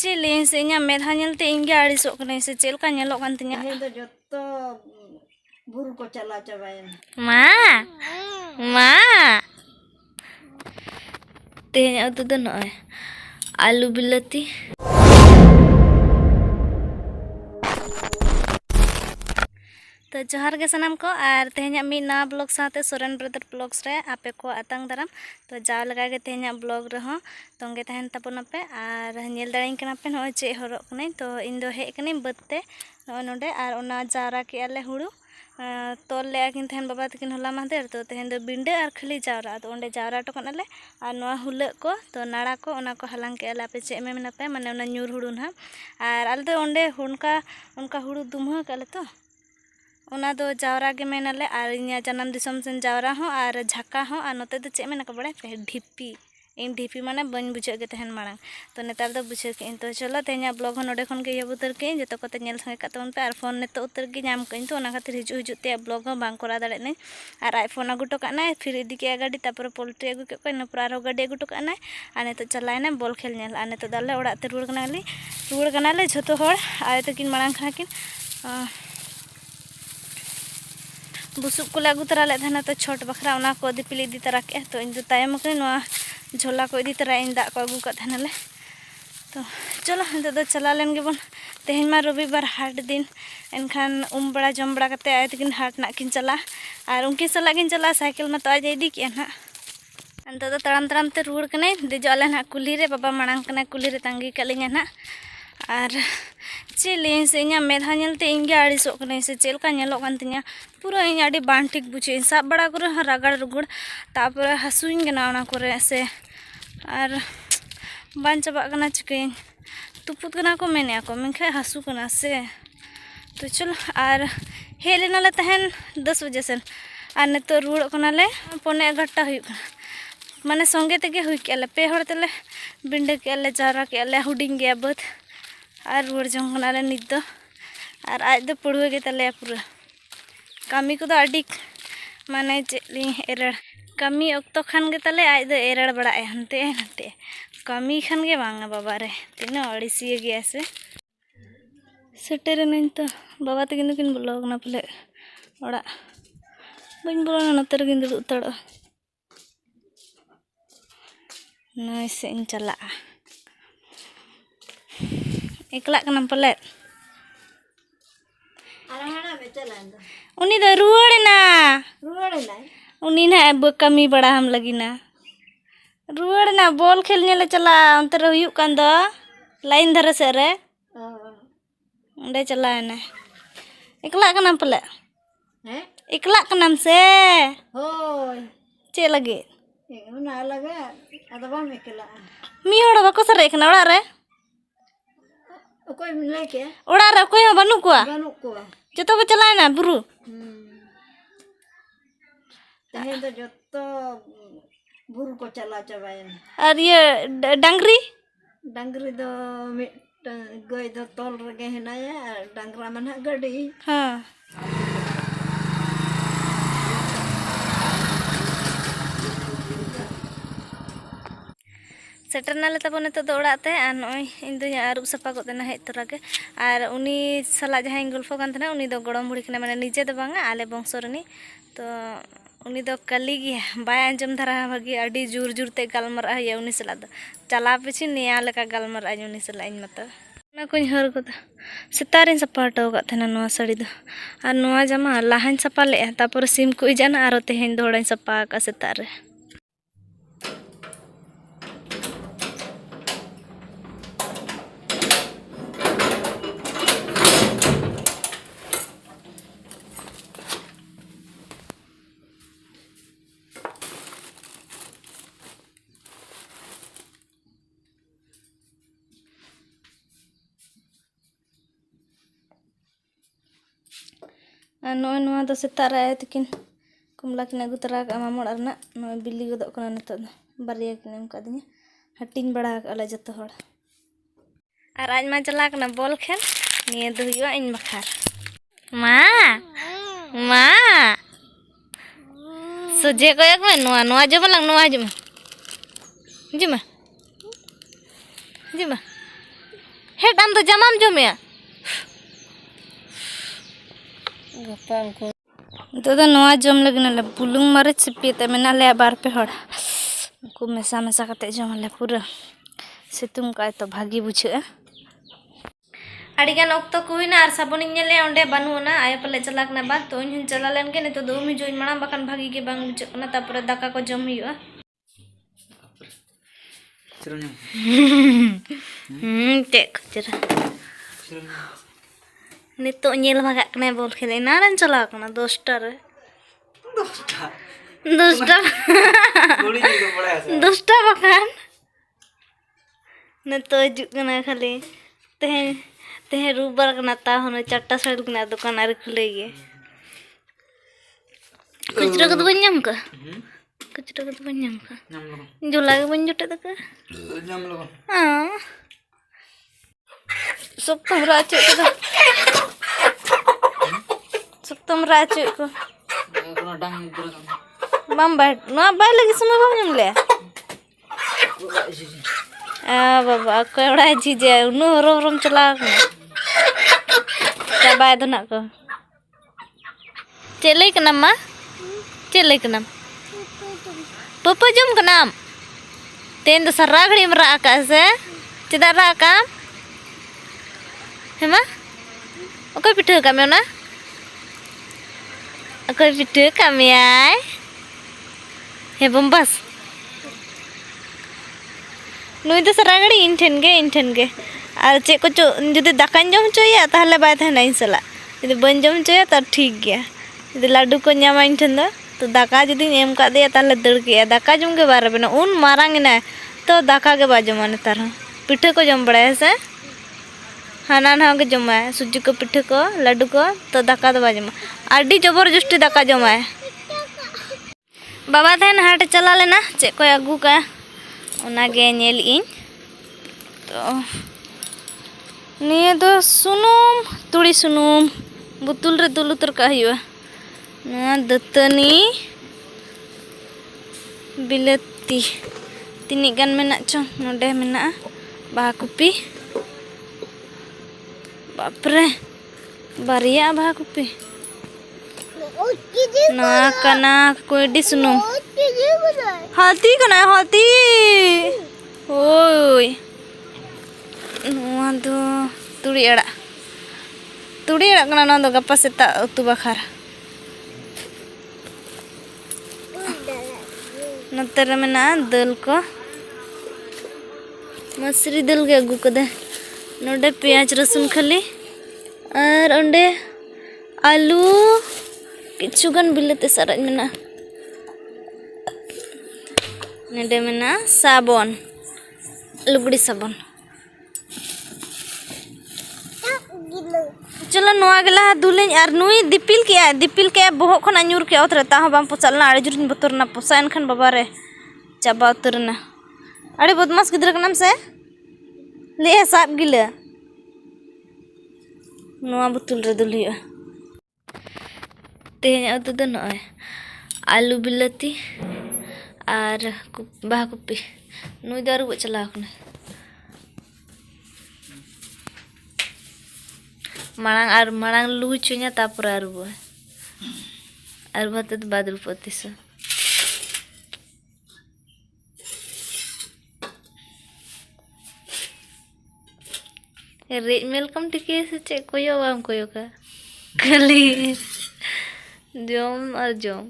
Chile se nya medha nyelte inge arisok kane se chel ka nyelok kan tinya do joto buru ko chala chabayen ma tehnya utu do noy alu bilati तो जोहार के सनाम को और तेहना मी ना blog साथे Soren brother blogs रे आपे को आतंग दाराम तो जाव लगा के तेहना ब्लॉग रहो तोंगे तहन तपन पे और नेल दाड़ाई कना पे न चे हरो कने तो इन दो हे कने बत्ते नोडे और ओना जावरा के आले हुड़ू तोल ले आकिन तहन बाबा तकिन होला माहदेर तो तेहन दो बिंडे और खाली जावरा तो ओंडे जावरा टकनाले और नोआ हुलक को तो नाड़ा को ओना को हलांग के आले पे चे में मेना पे माने ओना न्यूर हुड़ू ना और आले दो ओंडे उनका हुड़ू दुमह काले तो ओना दो जावरा के मेनाले और इन्या जन्म दिसम सेन जावरा हो और झाका हो और नोते दो चे मेना को बड़े पे ढिपी इन ढिपी माने बन बुझे के तहन मांग तो नेतार दो बुझे के तो चलो तेना ब्लॉग नोडे खन के ये उतर के जतो को नेल संगे का तवन पे और फोन ने तो उतर के नाम कइन तो ओना खातिर हिजु हिजु ते ब्लॉग हो बांग करा दाड़े नै और आईफोन आगुटो का ना फिर इदी के गाड़ी तापर पोल्ट्री आगु के न पुरा रो गाड़ी आगुटो का ना और ने तो चलाय ना बॉल खेल नेल और ने तो दाले ओड़ा ते रुड़ कनाले झतो होड़ आय तकिन मांग खा किन बुसुब को लागू तरा ले धना तो छोट बखरा ओना को दिपिल इदी तरा के तो इन दो तायम के नोआ झोला को इदी तरा इन दा को आगू का धनाले तो चलो इन दो चला लेन गे बन तेहन मा रविवार हाट दिन एनखान बड़ा जम बड़ा कते आय तकिन हाट ना किन चला और उनकी सला किन चला साइकिल में तो आज इदी के ना इन दो तड़ाम तड़ाम ते रुड़ कने देजले ना कुली रे बाबा मांग कने कुली रे तांगी कलिंगा ना और चेले से इन मेधा नलते इंगे आड़िसोक कने से चेल का नेलोक कान तिया पूरा इन आड़ी बान ठीक बुझे साब बड़ा करे रगड़ रुगड़ तापर हसुइन गना ओना करे से और बान चाबा कना चिकेन तुपुत कना को मेने को मेनखे हसु कना से तो चलो और हे लेना ले तहन 10 बजे से और ने तो रुड़ कना ले पने 11टा हुई माने संगे तेगे हुई के पे हड़ तेले बिंडे के जारा के हुडिंग गया बद और रुड़ जंग कना ले नित दो और आज दो पढ़ुए के तले पूरा कमी को अडिक माने चेली एरड़ कमी अक्तो खान के तले आज दो एरड़ बड़ा हनते हनते कमी खान के बांगा बाबा रे तीन अड़ीसी गया से सेटेर नहीं तो बाबा तकिन किन ब्लॉग ना पले ओड़ा बन बोला नतर किन दुड़ तड़ नई से इन चला एकला कना पले उनी दो रुआड़ना उनी ना कमी बड़ा हम लगी ना रुआड़ना बॉल खेल नेले चला अंतर हुयु कान दो लाइन धरे से रे उंडे चला ने एकला कना पले एकला कनाम से होय चे लगे उना लगे अदा बम एकला मी होड़ बाको सरे कना ओड़ा रे ओकोय मिले के ओड़ा रे कोई बनु को जतो पे चला ना बुरु तहे तो जतो बुरु को चला चबायन और ये डंगरी दो गय दो तोल रगे हेनाया डंगरा मन गडी हां सेटरना ले तब तो ओड़ाते और नई इन दो आरुब सफा को देना हेज तोरा के और उनी सला जहां गल्फो कान थे उनी दो गड़म बुढ़ी कने माने निजे दो बांगा आले बंशरनी तो उनी दो कली गया बाय अंजम धरा भागी अडी जुर जुर ते गलमरा है उनी सला दो चला पिछि निया लेका गलमरा उनी सला इन मत ना कोई हर को सेतारिन सफा हटो का थे नोआ साड़ी दो और नोआ जमा लाहान सफा ले तापर सिम को इजाना आरो तेहेन दो हड़ाई सफा का सेतार नोए नोआ दो सेतार आए तकिन कुमला किन अगू तरा मामोड़ रना नोए बिल्ली गदो कना नितो बारिया किन एम कादिया हटिन बड़ा अले जतो हड़ और आज मा चला कना बॉल खेल निये दो हुआ इन बखार मा सोजे कोयक में नोआ नोआ जमा लंग नोआ जमा जमा जमा हेट आम तो जमाम जमे तो नवा जम लगने बुलुंग मरीच सिपीते मेना ले बार पे हड़ को मेसा मेसा कते जमले पूरा सितुंग का तो भागी बुझे अड़ीगान अक्तो को हुईना और साबुनिंग नेले ओंडे बानुना आय पले चलाकना बाद तो इन चला लेन के तो दो मी जोइन माना बाकान भागी के बांग बुझकना तापर दाका को जम हुआ टेक जरा नितो नेल भागा कने बोल खेले नारन चला कना 10टा रे 10टा बाकान नितो हिजुग कना खाली तेहे रूबार कना ता होनो 4टा साइड कना दुकान आरे खुले गे खुचरा को बन्याम का खुचरा को बन्याम का जोला के बन जोटे तक जम लो हां सब तुमरा चे को सब तुमरा चे को कोनो डांग इधर बम बैठ ना बाय लगी समय बम जम ले आ बाबा कोड़ा जीजे नु रोम चला का बाय दना को चले के नाम मा चले के नाम पप्पा जम के नाम तेन तो सरा घड़ी में रा का से चदा रा का हेमा ओके पिठे का मेना ओके पिठे का में आय हे बम्बस नुई तो सरा घड़ी इन ठेन गे और चे को जुदी दाकान जम चोया ताहले बाय थाना इन सला जुदी बन जम चोया तो ठीक गया जुदी लाडू को न्यामा इन ठेन तो दाका जुदी एम का दे ताहले दड़ के दाका जम के बारे बना उन मारांग ना तो दाका के बाजमा नेतार पिठे को जम बड़ा है से हाना ना के जमा है सुजी को पिठे को लाडू को तो दाका तो बाजमा आडी जबरदस्ती दाका जमा है बाबा थान हाट चला लेना चे को अगू का ओनागे नेल इन तो निये दो सुनुम तुड़ी सुनुम बुतुल रे दुल उतर का हुआ ना दतनी बिलती तिनी गान मेना चो नोडे मेना बाहा कुपी बापरे बारिया बाहा कुपी ना कना कोई डी सुनुम हाथी कना हाथी ओय नुआ दो तुड़ी अड़ा कना ना दो गप्पा सेता उतु बखार नतर में ना दल को मसरी दल के अगू कदे नोडे प्याज रसुन खाली और अंडे आलू किचुगन बिलते साराज मेना नडे मेना साबन लुगड़ी साबन चलो नोआ गला दुलें और नुई दिपिल के बोह खन अഞ്ഞൂर के उतरे ता बाम पोसालना आड़े जुरिन बतरना पोसायन खन बाबा रे चाबा उतरना अड़े बदमाश गिद्र कनाम से ले साब गिला नोआ बुतुल रे दुलिया तेहें उतु दो नय आलू बिलाती और बाहा कुपी नुई दारू चला मांग लू चुना तापर आरुबा तो बाद रूपतीस रेज मेलकम टिके से चे कोयो बाम कोयो का खाली जम और जम